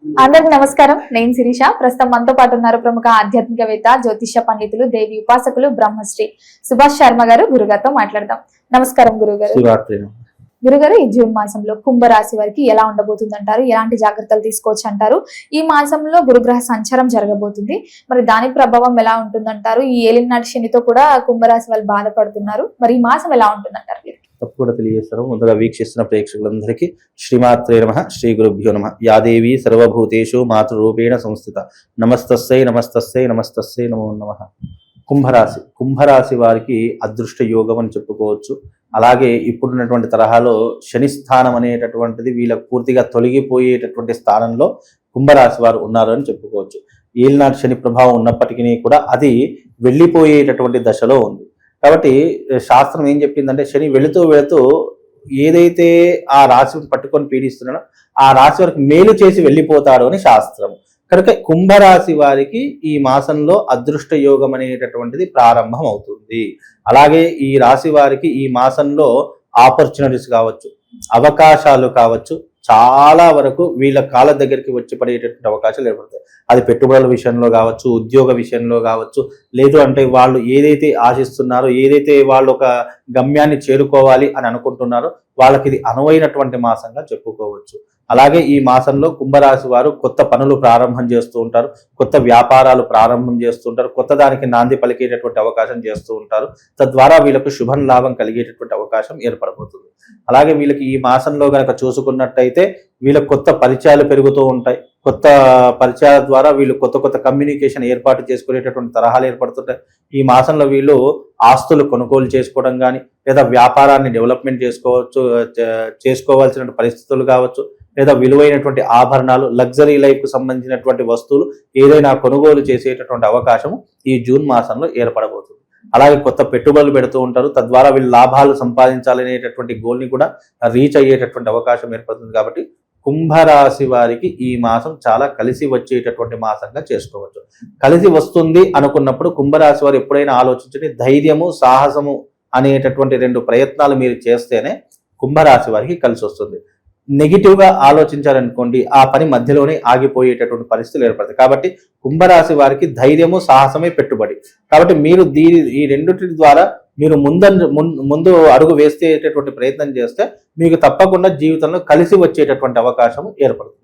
అందరికి నమస్కారం. నేను శిరీష. ప్రస్తుతం మనతో పాటు ఉన్నారు ప్రముఖ ఆధ్యాత్మికవేత్త, జ్యోతిష్య పండితులు, దేవి ఉపాసకులు బ్రహ్మశ్రీ సుభాష్ శర్మ గారు. గురుగారితో మాట్లాడదాం. నమస్కారం గురుగారు. గురుగారు, ఈ జూన్ మాసంలో కుంభరాశి వారికి ఎలా ఉండబోతుంది అంటారు? ఎలాంటి జాగ్రత్తలు తీసుకోవచ్చు అంటారు? ఈ మాసంలో గురుగ్రహ సంచారం జరగబోతుంది, మరి దాని ప్రభావం ఎలా ఉంటుందంటారు? ఈ ఏలినాటి శనితో కూడా కుంభరాశి వాళ్ళు బాధపడుతున్నారు, మరి ఈ మాసం ఎలా ఉంటుందంటారు? తప్పకుండా తెలియజేస్తారు. ముందుగా వీక్షిస్తున్న ప్రేక్షకులందరికీ శ్రీమాత్రే నమః, శ్రీ గురుభ్యో నమః. యాదేవి సర్వభూతేషు మాతృరూపేణ సంస్థిత. నమస్తస్సై నమస్తస్సై నమస్తస్సై నమో నమః. కుంభరాశి వారికి అదృష్ట యోగం అని చెప్పుకోవచ్చు. అలాగే ఇప్పుడున్నటువంటి తరహాలో శని స్థానం అనేటటువంటిది వీళ్ళకు పూర్తిగా తొలగిపోయేటటువంటి స్థానంలో కుంభరాశి వారు ఉన్నారు అని చెప్పుకోవచ్చు. ఏలినాటి శని ప్రభావం ఉన్నప్పటికీ కూడా అది వెళ్ళిపోయేటటువంటి దశలో ఉంది. కాబట్టి శాస్త్రం ఏం చెప్పిందంటే, శని వెళుతూ ఏదైతే ఆ రాశిని పట్టుకొని పీడిస్తున్నాడో ఆ రాశి వారికి మేలు చేసి వెళ్ళిపోతాడు అని శాస్త్రం. కనుక కుంభరాశి వారికి ఈ మాసంలో అదృష్ట యోగం అనేటటువంటిది ప్రారంభం అవుతుంది. అలాగే ఈ రాశి వారికి ఈ మాసంలో ఆపర్చునిటీస్ కావచ్చు, అవకాశాలు కావచ్చు, చాలా వరకు వీళ్ళ కాళ్ళ దగ్గరికి వచ్చి పడేటటువంటి అవకాశాలు ఏర్పడతాయి. అది పెట్టుబడుల విషయంలో కావచ్చు, ఉద్యోగ విషయంలో కావచ్చు, లేదు అంటే వాళ్ళు ఏదైతే ఆశిస్తున్నారో, ఏదైతే వాళ్ళు ఒక గమ్యాన్ని చేరుకోవాలి అని అనుకుంటున్నారో వాళ్ళకి ఇది అనువైనటువంటి మాసంగా చెప్పుకోవచ్చు. అలాగే ఈ మాసంలో కుంభరాశి వారు కొత్త పనులు ప్రారంభం చేస్తూ ఉంటారు, కొత్త వ్యాపారాలు ప్రారంభం చేస్తూ ఉంటారు, కొత్త దానికి నాంది పలికేటటువంటి అవకాశం చేస్తూ ఉంటారు. తద్వారా వీళ్ళకు శుభం లాభం కలిగేటటువంటి అవకాశం ఏర్పడబోతుంది. అలాగే వీళ్ళకి ఈ మాసంలో కనుక చూసుకున్నట్టయితే వీళ్ళకి కొత్త పరిచయాలు పెరుగుతూ ఉంటాయి. కొత్త పరిచయాల ద్వారా వీళ్ళు కొత్త కమ్యూనికేషన్ ఏర్పాటు చేసుకునేటటువంటి తరహాలు ఏర్పడుతుంటాయి. ఈ మాసంలో వీళ్ళు ఆస్తులు కొనుగోలు చేసుకోవడం కానీ, లేదా వ్యాపారాన్ని డెవలప్మెంట్ చేసుకోవాల్సిన పరిస్థితులు కావచ్చు, లేదా విలువైనటువంటి ఆభరణాలు, లగ్జరీ లైఫ్ కు సంబంధించినటువంటి వస్తువులు ఏదైనా కొనుగోలు చేసేటటువంటి అవకాశం ఈ జూన్ మాసంలో ఏర్పడబోతుంది. అలాగే కొత్త పెట్టుబడులు పెడుతూ ఉంటారు. తద్వారా వీళ్ళు లాభాలు సంపాదించాలనేటటువంటి గోల్ని కూడా రీచ్ అయ్యేటటువంటి అవకాశం ఏర్పడుతుంది. కాబట్టి కుంభరాశి వారికి ఈ మాసం చాలా కలిసి వచ్చేటటువంటి మాసంగా చేసుకోవచ్చు. కలిసి వస్తుంది అనుకున్నప్పుడు కుంభరాశి వారు ఎప్పుడైనా ఆలోచించండి, ధైర్యము, సాహసము అనేటటువంటి 2 ప్రయత్నాలు మీరు చేస్తేనే కుంభరాశి వారికి కలిసి వస్తుంది. నెగిటివ్ గా ఆలోచించారనుకోండి, ఆ పని మధ్యలోనే ఆగిపోయేటటువంటి పరిస్థితులు ఏర్పడతాయి. కాబట్టి కుంభరాశి వారికి ధైర్యము, సాహసమే పెట్టుబడి. కాబట్టి మీరు ఈ రెండింటి ద్వారా మీరు ముందు అడుగు వేసేటటువంటి ప్రయత్నం చేస్తే మీకు తప్పకుండా జీవితంలో కలిసి వచ్చేటటువంటి అవకాశం ఏర్పడుతుంది.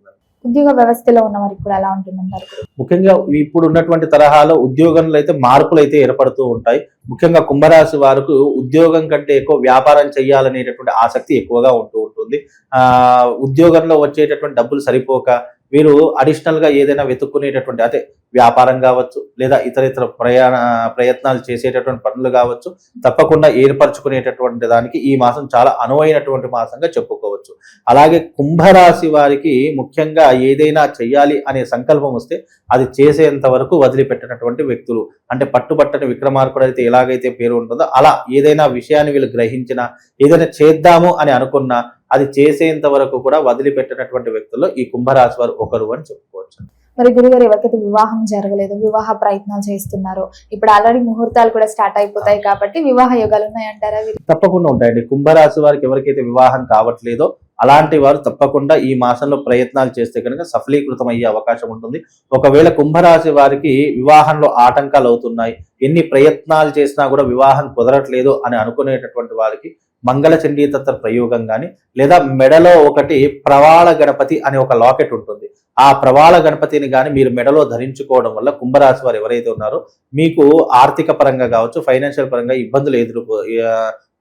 ఉద్యోగ వ్యవస్థలో ఉన్న వారికి కూడా ఎలా ఉంటుందంటారు? ముఖ్యంగా ఇప్పుడు ఉన్నటువంటి తరహాలో ఉద్యోగంలో అయితే మార్పులు అయితే ఏర్పడుతూ ఉంటాయి. ముఖ్యంగా కుంభరాశి వారికి ఉద్యోగం కంటే ఎక్కువ వ్యాపారం చేయాలనేటటువంటి ఆసక్తి ఎక్కువగా ఉంటుంది. ఉద్యోగంలో వచ్చేటటువంటి డబ్బులు సరిపోక వీరు అడిషనల్ గా ఏదైనా వెతుక్కునేటటువంటి, అదే వ్యాపారం కావచ్చు, లేదా ఇతర ప్రయత్నాలు చేసేటటువంటి పనులు కావచ్చు, తప్పకుండా ఏర్పరచుకునేటటువంటి దానికి ఈ మాసం చాలా అనువైనటువంటి మాసంగా చెప్పుకోవచ్చు. అలాగే కుంభరాశి వారికి ముఖ్యంగా ఏదైనా చెయ్యాలి అనే సంకల్పం వస్తే అది చేసేంత వరకు వదిలిపెట్టినటువంటి వ్యక్తులు. అంటే పట్టుబట్టని విక్రమార్కుడు అయితే ఎలాగైతే పేరు ఉంటుందో అలా ఏదైనా విషయాన్ని వీళ్ళు గ్రహించినా, ఏదైనా చేద్దాము అని అనుకున్నా అది చేసేంత వరకు కూడా వదిలిపెట్టినటువంటి వ్యక్తుల్లో ఈ కుంభరాశి వారు ఒకరు అని చెప్పుకోవచ్చు. మరి గురుగారు, ఎవరికైతే వివాహం జరగలేదు, వివాహ ప్రయత్నాలు చేస్తున్నారో, ఇప్పుడు ఆల్రెడీ ముహూర్తాలు కూడా స్టార్ట్ అయిపోతాయి కాబట్టి వివాహ యోగాలు ఉన్నాయంటారా? తప్పకుండా ఉంటాయండి. కుంభరాశి వారికి ఎవరికైతే వివాహం కావట్లేదో అలాంటి వారు తప్పకుండా ఈ మాసంలో ప్రయత్నాలు చేస్తే కనుక సఫలీకృతం అయ్యే అవకాశం ఉంటుంది. ఒకవేళ కుంభరాశి వారికి వివాహంలో ఆటంకాలు అవుతున్నాయి, ఎన్ని ప్రయత్నాలు చేసినా కూడా వివాహం కుదరట్లేదు అని అనుకునేటటువంటి వారికి మంగళ చండీతంత్ర ప్రయోగం కానీ, లేదా మెడలో ఒకటి ప్రవాళ గణపతి అనే ఒక లాకెట్ ఉంటుంది. ఆ ప్రవాళ గణపతిని కానీ మీరు మెడలో ధరించుకోవడం వల్ల కుంభరాశి వారు ఎవరైతే ఉన్నారో మీకు ఆర్థిక పరంగా కావచ్చు, ఫైనాన్షియల్ పరంగా ఇబ్బందులు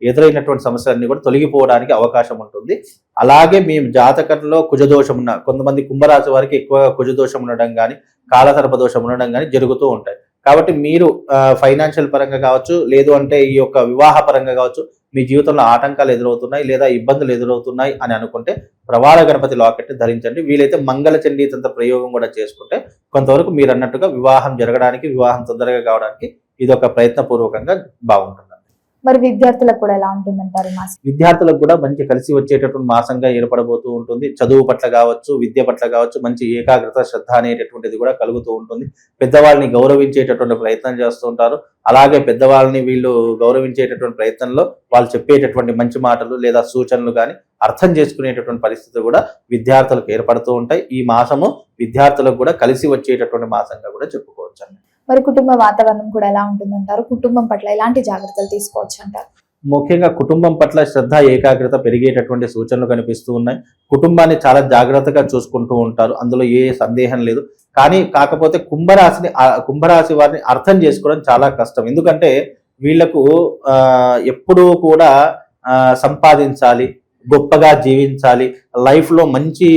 ఎదురైనటువంటి సమస్యలన్నీ కూడా తొలగిపోవడానికి అవకాశం ఉంటుంది. అలాగే మీ జాతకంలో కుజదోషం ఉన్న కొంతమంది కుంభరాశి వారికి ఎక్కువ కుజదోషం ఉండడం కానీ, కాలసర్ప దోషం ఉండడం కానీ జరుగుతూ ఉంటాయి. కాబట్టి మీరు ఫైనాన్షియల్ పరంగా కావచ్చు, లేదు అంటే ఈ యొక్క వివాహ పరంగా కావచ్చు, మీ జీవితంలో ఆటంకాలు ఎదురవుతున్నాయి లేదా ఇబ్బందులు ఎదురవుతున్నాయి అని అనుకుంటే ప్రవాళ గణపతి లాకెట్ ధరించండి. వీలైతే మంగళ చండీతంత్ర ప్రయోగం కూడా చేసుకుంటే కొంతవరకు మీరు అన్నట్టుగా వివాహం జరగడానికి, వివాహం తొందరగా కావడానికి ఇది ఒక ప్రయత్నపూర్వకంగా బాగుంటుంది. మరి విద్యార్థులకు కూడా ఎలా ఉంటుందంటారు? విద్యార్థులకు కూడా మంచి కలిసి వచ్చేటటువంటి మాసంగా ఏర్పడబోతూ ఉంటుంది. చదువు పట్ల కావచ్చు, విద్య పట్ల కావచ్చు, మంచి ఏకాగ్రత, శ్రద్ధ అనేటటువంటిది కూడా కలుగుతూ ఉంటుంది. పెద్దవాళ్ళని గౌరవించేటటువంటి ప్రయత్నం చేస్తూ ఉంటారు. అలాగే పెద్దవాళ్ళని వీళ్ళు గౌరవించేటటువంటి ప్రయత్నంలో వాళ్ళు చెప్పేటటువంటి మంచి మాటలు లేదా సూచనలు కానీ అర్థం చేసుకునేటటువంటి పరిస్థితులు కూడా విద్యార్థులకు ఏర్పడుతూ ఉంటాయి. ఈ మాసము విద్యార్థులకు కూడా కలిసి వచ్చేటటువంటి మాసంగా కూడా చెప్పుకోవచ్చు అండి. మరి కుటుంబ వాతావరణం కూడా ఎలా ఉంటుందంటారు? కుటుంబం పట్ల ఎలాంటి జాగ్రత్తలు తీసుకోవచ్చు అంటారు? ముఖ్యంగా కుటుంబం పట్ల శ్రద్ధ, ఏకాగ్రత పెరిగేటటువంటి సూచనలు కనిపిస్తూ ఉన్నాయి. కుటుంబాన్ని చాలా జాగ్రత్తగా చూసుకుంటూ ఉంటారు, అందులో ఏ సందేహం లేదు. కానీ కాకపోతే కుంభరాశి వారిని అర్థం చేసుకోవడం చాలా కష్టం. ఎందుకంటే వీళ్లకు ఎప్పుడూ కూడా సంపాదించాలి, గొప్పగా జీవించాలి, లైఫ్ లో మంచి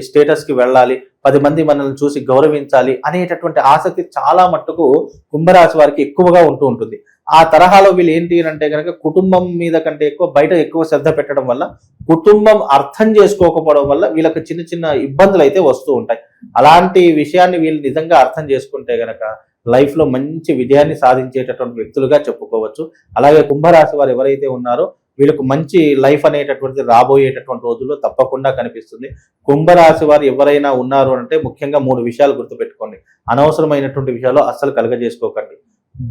స్టేటస్ కి వెళ్ళాలి, 10 మంది మనల్ని చూసి గౌరవించాలి అనేటటువంటి ఆసక్తి చాలా మట్టుకు కుంభరాశి వారికి ఎక్కువగా ఉంటూ ఉంటుంది. ఆ తరహాలో వీళ్ళు ఏంటి అంటే కనుక కుటుంబం మీద కంటే ఎక్కువ బయట ఎక్కువ శ్రద్ధ పెట్టడం వల్ల, కుటుంబం అర్థం చేసుకోకపోవడం వల్ల వీళ్ళకి చిన్న చిన్న ఇబ్బందులు అయితే వస్తూ ఉంటాయి. అలాంటి విషయాన్ని వీళ్ళు నిజంగా అర్థం చేసుకుంటే గనక లైఫ్ లో మంచి విజయాన్ని సాధించేటటువంటి వ్యక్తులుగా చెప్పుకోవచ్చు. అలాగే కుంభరాశి వారు ఎవరైతే ఉన్నారో వీళ్ళకు మంచి లైఫ్ అనేటటువంటిది రాబోయేటటువంటి రోజుల్లో తప్పకుండా కనిపిస్తుంది. కుంభరాశి వారు ఎవరైనా ఉన్నారు అంటే ముఖ్యంగా 3 విషయాలు గుర్తుపెట్టుకోండి. అనవసరమైనటువంటి విషయాలు అస్సలు కలగజేసుకోకండి.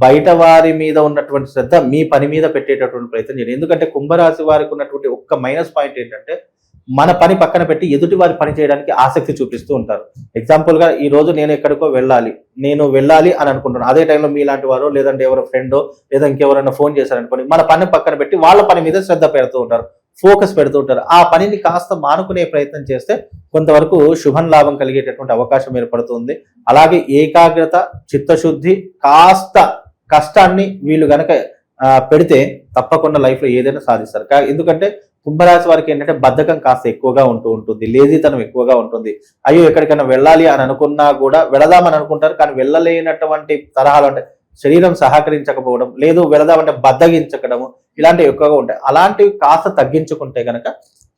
బయట వారి మీద ఉన్నటువంటి శ్రద్ధ మీ పని మీద పెట్టేటటువంటి ప్రయత్నం చేయండి. ఎందుకంటే కుంభరాశి వారికి ఉన్నటువంటి ఒక్క మైనస్ పాయింట్ ఏంటంటే మన పని పక్కన పెట్టి ఎదుటి వారి పని చేయడానికి ఆసక్తి చూపిస్తూ ఉంటారు. ఎగ్జాంపుల్ గా ఈ రోజు నేను ఎక్కడికో వెళ్ళాలి అని అనుకుంటున్నాను. అదే టైంలో మీలాంటి వారు లేదంటే ఎవరో ఫ్రెండో లేదా ఇంకెవరైనా ఫోన్ చేశారనుకోండి, మన పని పక్కన పెట్టి వాళ్ళ పని మీద శ్రద్ధ పెడుతూ ఉంటారు, ఫోకస్ పెడుతూ ఉంటారు. ఆ పనిని కాస్త మానుకునే ప్రయత్నం చేస్తే కొంతవరకు శుభం లాభం కలిగేటటువంటి అవకాశం ఏర్పడుతుంది. అలాగే ఏకాగ్రత, చిత్తశుద్ధి, కాస్త కష్టాన్ని వీళ్ళు గనక పెడితే తప్పకుండా లైఫ్ లో ఏదైనా సాధిస్తారు. ఎందుకంటే కుంభరాశి వారికి ఏంటంటే బద్ధకం కాస్త ఎక్కువగా ఉంటుంది, లేజీతనం ఎక్కువగా ఉంటుంది. అయ్యో ఎక్కడికైనా వెళ్ళాలి అని అనుకున్నా కూడా వెళదామని అనుకుంటారు, కానీ వెళ్ళలేనటువంటి తరహాలు అంటే శరీరం సహకరించకపోవడం, లేదు వెళదామంటే బద్దగించకడము, ఇలాంటివి ఎక్కువగా ఉంటాయి. అలాంటివి కాస్త తగ్గించుకుంటే కనుక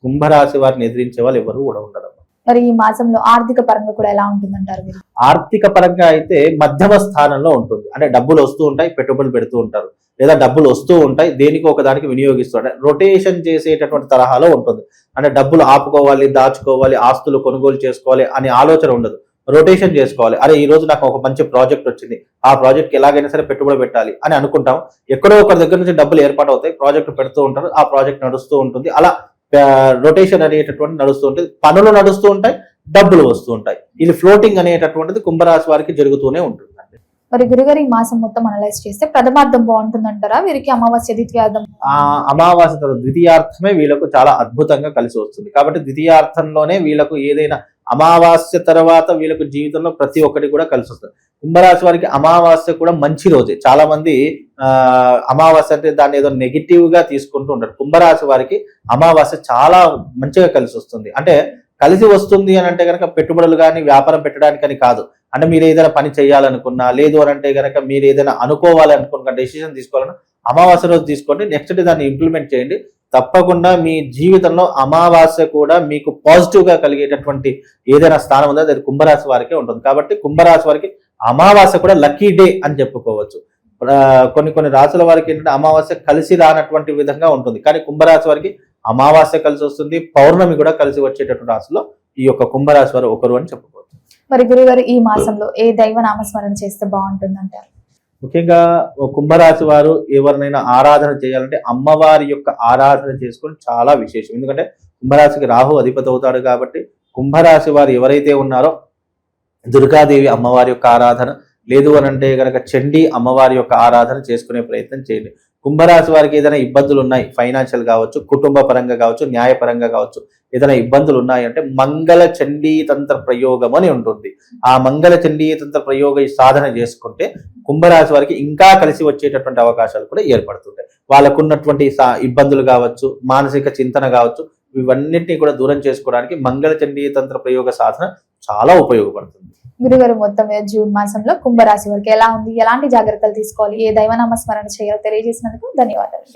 కుంభరాశి వారిని ఎదిరించే వాళ్ళు ఎవరు కూడా ఉండరు. మరి ఈ మాసంలో ఆర్థిక పరంగా కూడా ఎలా ఉంటుందంటారు మీరు? ఆర్థిక పరంగా అయితే మధ్యమ స్థానంలో ఉంటుంది. అంటే డబ్బులు వస్తూ ఉంటాయి, పెట్టుబడులు పెడుతూ ఉంటారు, లేదా డబ్బులు వస్తూ ఉంటాయి దేనికి ఒకదానికి వినియోగిస్తూ ఉంటాయి. రొటేషన్ చేసేటటువంటి తరహాలో ఉంటుంది. అంటే డబ్బులు ఆపుకోవాలి, దాచుకోవాలి, ఆస్తులు కొనుగోలు చేసుకోవాలి అనే ఆలోచన ఉండదు. రొటేషన్ చేసుకోవాలి. అరే ఈ రోజు నాకు ఒక మంచి ప్రాజెక్ట్ వచ్చింది, ఆ ప్రాజెక్ట్కి ఎలాగైనా సరే పెట్టుబడి పెట్టాలి అని అనుకుంటాం. ఎక్కడో ఒకరి దగ్గర నుంచి డబ్బులు ఏర్పాటు అవుతాయి, ప్రాజెక్ట్ పెడుతూ ఉంటారు, ఆ ప్రాజెక్ట్ నడుస్తూ ఉంటుంది. అలా రొటేషన్ అనేటటువంటి నడుస్తూ ఉంటుంది, పనులు నడుస్తూ ఉంటాయి, డబ్బులు వస్తూ ఉంటాయి. ఇది ఫ్లోటింగ్ అనేటటువంటిది కుంభరాశి వారికి జరుగుతూనే ఉంటుంది. మరి గురుగారు ఈ మాసం మొత్తం అనలైజ్ చేస్తే ప్రథమార్థం బాగుంటుందంటారా? వీరికి అమావాస్య ద్వితీయార్థం? అమావాస్య ద్వితీయార్థమే వీళ్ళకు చాలా అద్భుతంగా కలిసి వస్తుంది. కాబట్టి ద్వితీయార్థంలోనే వీళ్ళకు ఏదైనా అమావాస్య తర్వాత వీళ్ళకు జీవితంలో ప్రతి ఒక్కటి కూడా కలిసి వస్తుంది. కుంభరాశి వారికి అమావాస్య కూడా మంచి రోజే. చాలా మంది అమావాస్య అంటే దాన్ని ఏదో నెగిటివ్ గా తీసుకుంటూ ఉంటారు. కుంభరాశి వారికి అమావాస్య చాలా మంచిగా కలిసి వస్తుంది. అంటే కలిసి వస్తుంది అని అంటే కనుక పెట్టుబడులు కానీ వ్యాపారం పెట్టడానికని కాదు. అంటే మీరు ఏదైనా పని చేయాలనుకున్నా, లేదు అని అంటే కనుక మీరు ఏదైనా అనుకోవాలనుకున్న డెసిషన్ తీసుకోవాలన్నా అమావాస్య రోజు తీసుకోండి, నెక్స్ట్ డే దాన్ని ఇంప్లిమెంట్ చేయండి. తప్పకుండా మీ జీవితంలో అమావాస్య కూడా మీకు పాజిటివ్ గా కలిగేటటువంటి ఏదైనా స్థానం ఉందో అది కుంభరాశి వారికే ఉంటుంది. కాబట్టి కుంభరాశి వారికి అమావాస్య కూడా లక్కీ డే అని చెప్పుకోవచ్చు. కొన్ని రాశుల వారికి ఏంటంటే అమావాస్య కలిసి రానటువంటి విధంగా ఉంటుంది, కానీ కుంభరాశి వారికి అమావాస్య కలిసి వస్తుంది, పౌర్ణమి కూడా కలిసి వచ్చేటటువంటి రాశిలో ఈ యొక్క కుంభరాశి వారు ఒకరు అని చెప్పుకోవచ్చు. మరి గురుగారు ఈ మాసంలో ఏ దైవ నామస్మరణ చేస్తే బాగుంటుంది అంటారు? ముఖ్యంగా కుంభరాశి వారు ఎవరినైనా ఆరాధన చేయాలంటే అమ్మవారి యొక్క ఆరాధన చేసుకోవడం చాలా విశేషం. ఎందుకంటే కుంభరాశికి రాహు అధిపతి అవుతాడు. కాబట్టి కుంభరాశి వారు ఎవరైతే ఉన్నారో దుర్గాదేవి అమ్మవారి యొక్క ఆరాధన, లేదు అని అంటే కనుక చండీ అమ్మవారి యొక్క ఆరాధన చేసుకునే ప్రయత్నం చేయండి. కుంభరాశి వారికి ఏదైనా ఇబ్బందులు ఉన్నాయి, ఫైనాన్షియల్ కావచ్చు, కుటుంబ పరంగా కావచ్చు, న్యాయపరంగా కావచ్చు, ఏదైనా ఇబ్బందులు ఉన్నాయంటే మంగళ చండీ తంత్ర ప్రయోగం అని ఉంటుంది. ఆ మంగళ చండీ తంత్ర ప్రయోగ సాధన చేసుకుంటే కుంభరాశి వారికి ఇంకా కలిసి వచ్చేటటువంటి అవకాశాలు కూడా ఏర్పడుతుంటాయి. వాళ్ళకున్నటువంటి ఇబ్బందులు కావచ్చు, మానసిక చింతన కావచ్చు, ఇవన్నింటినీ కూడా దూరం చేసుకోవడానికి మంగళ చండీ తంత్ర ప్రయోగ సాధన చాలా ఉపయోగపడుతుంది. గురుగారు మొత్తం జూన్ మాసంలో కుంభరాశి వారికి ఎలా ఉంది, ఎలాంటి జాగ్రత్తలు తీసుకోవాలి, ఏ దైవనామ స్మరణ చేయాలో తెలియజేసినందుకు ధన్యవాదాలు.